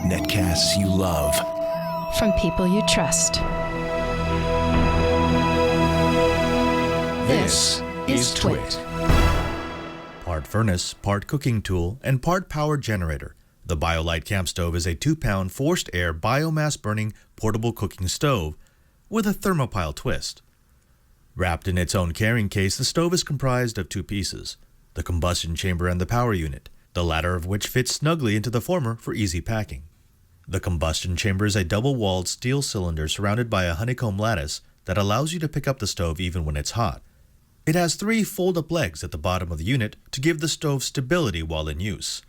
Netcasts you love. From people you trust. This is Twit. Part furnace, part cooking tool, and part power generator, the Biolite CampStove is a 2-pound forced air biomass burning portable cooking stove with a thermopile twist. Wrapped in its own carrying case, the stove is comprised of 2 pieces, the combustion chamber and the power unit, the latter of which fits snugly into the former for easy packing. The combustion chamber is a double-walled steel cylinder surrounded by a honeycomb lattice that allows you to pick up the stove even when it's hot. It has 3 fold-up legs at the bottom of the unit to give the stove stability while in use.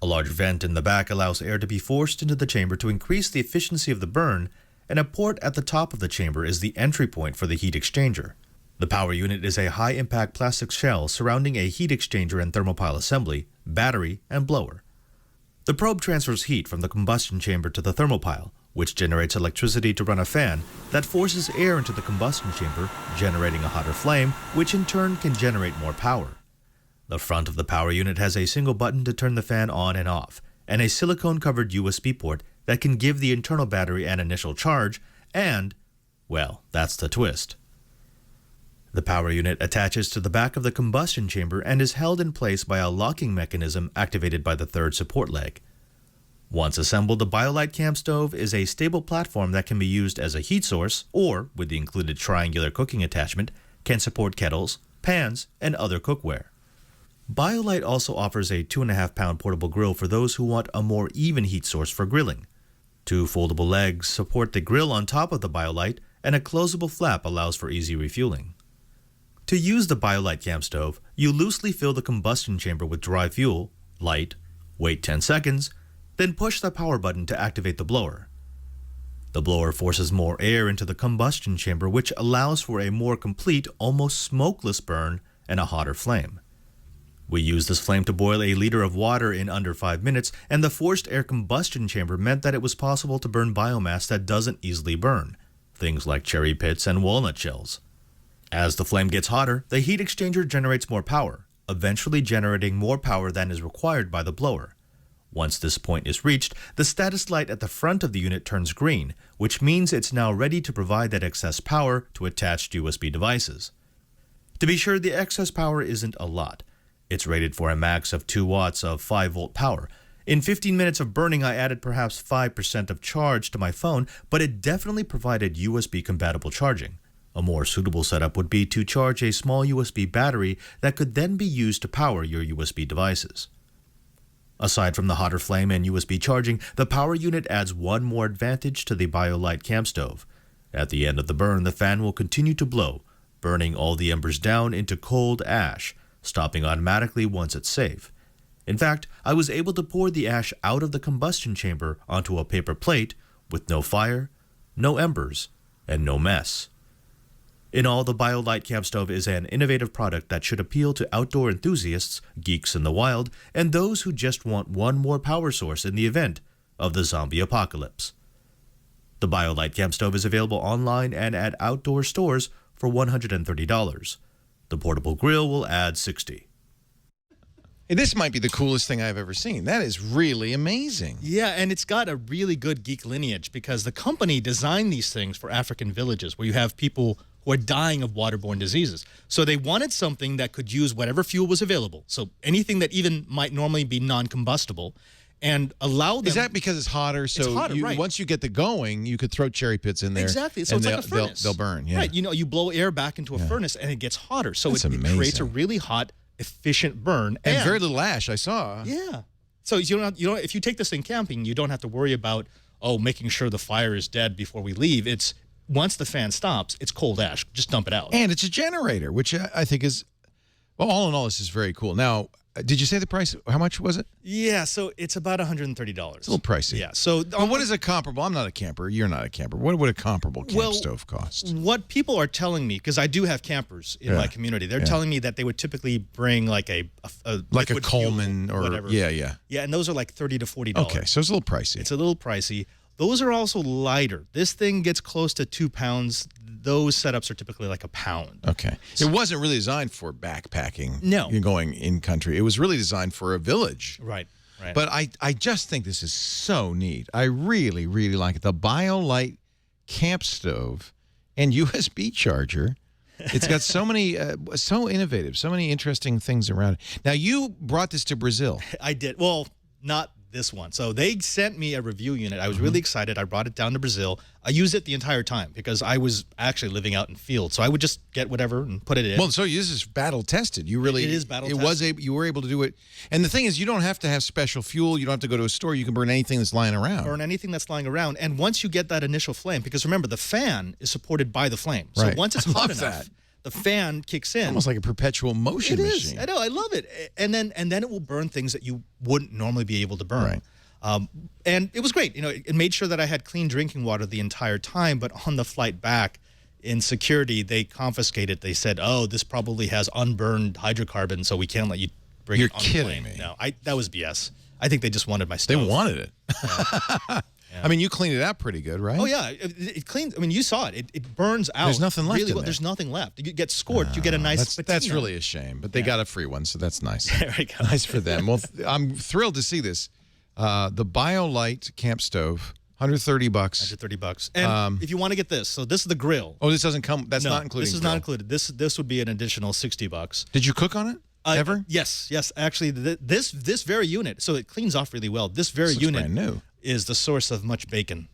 A large vent in the back allows air to be forced into the chamber to increase the efficiency of the burn, and a port at the top of the chamber is the entry point for the heat exchanger. The power unit is a high-impact plastic shell surrounding a heat exchanger and thermopile assembly, battery, and blower. The probe transfers heat from the combustion chamber to the thermopile, which generates electricity to run a fan that forces air into the combustion chamber, generating a hotter flame, which in turn can generate more power. The front of the power unit has a single button to turn the fan on and off, and a silicone-covered USB port that can give the internal battery an initial charge, and, well, that's the twist. The power unit attaches to the back of the combustion chamber and is held in place by a locking mechanism activated by the third support leg. Once assembled, the Biolite CampStove is a stable platform that can be used as a heat source or, with the included triangular cooking attachment, can support kettles, pans, and other cookware. Biolite also offers a 2.5-pound portable grill for those who want a more even heat source for grilling. 2 foldable legs support the grill on top of the Biolite, and a closable flap allows for easy refueling. To use the Biolite CampStove, you loosely fill the combustion chamber with dry fuel, light, wait 10 seconds, then push the power button to activate the blower. The blower forces more air into the combustion chamber, which allows for a more complete, almost smokeless burn and a hotter flame. We used this flame to boil a liter of water in under 5 minutes, and the forced air combustion chamber meant that it was possible to burn biomass that doesn't easily burn, things like cherry pits and walnut shells. As the flame gets hotter, the heat exchanger generates more power, eventually generating more power than is required by the blower. Once this point is reached, the status light at the front of the unit turns green, which means it's now ready to provide that excess power to attached USB devices. To be sure, the excess power isn't a lot. It's rated for a max of 2 watts of 5-volt power. In 15 minutes of burning, I added perhaps 5% of charge to my phone, but it definitely provided USB-compatible charging. A more suitable setup would be to charge a small USB battery that could then be used to power your USB devices. Aside from the hotter flame and USB charging, the power unit adds one more advantage to the Biolite CampStove. At the end of the burn, the fan will continue to blow, burning all the embers down into cold ash, stopping automatically once it's safe. In fact, I was able to pour the ash out of the combustion chamber onto a paper plate with no fire, no embers, and no mess. In all, the Biolite CampStove is an innovative product that should appeal to outdoor enthusiasts, geeks in the wild, and those who just want one more power source in the event of the zombie apocalypse. The Biolite CampStove is available online and at outdoor stores for $130. The portable grill will add $60. Hey, this might be the coolest thing I've ever seen. That is really amazing. Yeah, and it's got a really good geek lineage because the company designed these things for African villages where you have people who are dying of waterborne diseases. So they wanted something that could use whatever fuel was available, so anything that even might normally be non-combustible, and allow them... Is that because it's hotter? So it's hotter, right. Once you get the going, you could throw cherry pits in there. Exactly. So and it's like a furnace. They'll burn, yeah. Right. You know, you blow air back into a furnace and it gets hotter. So it creates a really hot, efficient burn. And very little ash, I saw. Yeah. So you don't, if you take this thing camping, you don't have to worry about, making sure the fire is dead before we leave. It's once the fan stops, it's cold ash. Just dump it out. And it's a generator, which I think is, well, all in all, this is very cool. Now, did you say the price? How much was it? Yeah, so it's about $130. It's a little pricey. Yeah. So what is a comparable? I'm not a camper. You're not a camper. What would a comparable camp stove cost? What people are telling me, because I do have campers in my community, they're telling me that they would typically bring like a Coleman or whatever. Yeah, and those are like $30 to $40. Okay, so it's a little pricey. It's a little pricey. Those are also lighter. This thing gets close to 2 pounds. Those setups are typically like a pound. Okay. It wasn't really designed for backpacking. No. You're going in country. It was really designed for a village. Right. Right. But I just think this is so neat. I really, really like it. The Biolite CampStove and USB charger. It's got so many, so innovative, so many interesting things around it. Now, you brought this to Brazil. I did. Well, not this one. So they sent me a review unit. I was really excited. I brought it down to Brazil. I used it the entire time because I was actually living out in field. So I would just get whatever and put it in. Well, so this is battle tested. You really, it is battle tested. You were able to do it. And the thing is, you don't have to have special fuel. You don't have to go to a store. You can burn anything that's lying around. Burn anything that's lying around. And once you get that initial flame, because remember, the fan is supported by the flame. So Right. once it's I hot love enough, that. the fan kicks in. Almost like a perpetual motion It machine. is. I know. I love it. And then it will burn things that you wouldn't normally be able to burn. Right. And it was great. You know, it made sure that I had clean drinking water the entire time. But on the flight back, in security, they confiscated. They said, "Oh, this probably has unburned hydrocarbons, so we can't let you bring You're it on the kidding plane." me. No, that was BS. I think they just wanted my They stuff. wanted it. I mean, you cleaned it out pretty good, right? Oh yeah, it cleans. I mean, you saw it. It burns out. There's nothing left Really in well. there. There's nothing left. You get scorched. You get a nice. That's patina. really a shame, but they got a free one, so that's nice. There we go. Nice for them. Well, I'm thrilled to see this. The Biolite CampStove, $130. $130. And if you want to get this, so this is the grill. Oh, this doesn't come. That's No, not including. this is grill. not included. This would be an additional $60. Did you cook on it ever? Yes. Actually, this very unit, so it cleans off really well. This very This looks unit brand new. is the source of much bacon.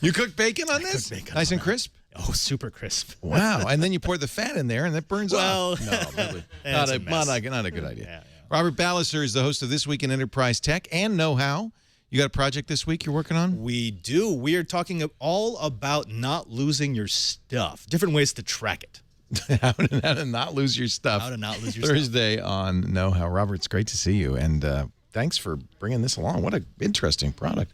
You cooked bacon on this? cooked bacon Nice on and that. crisp. Oh, super crisp. Wow! And then you pour the fat in there, and it burns Well, off. No, really, it's a mess. not a good idea. Yeah. Robert Ballecer is the host of This Week in Enterprise Tech and Know How. You got a project this week you're working on? We do. We are talking all about not losing your stuff. Different ways to track it. How to not lose your stuff. How to not lose your stuff. Thursday on Know How. Robert, it's great to see you, and thanks for bringing this along. What an interesting product.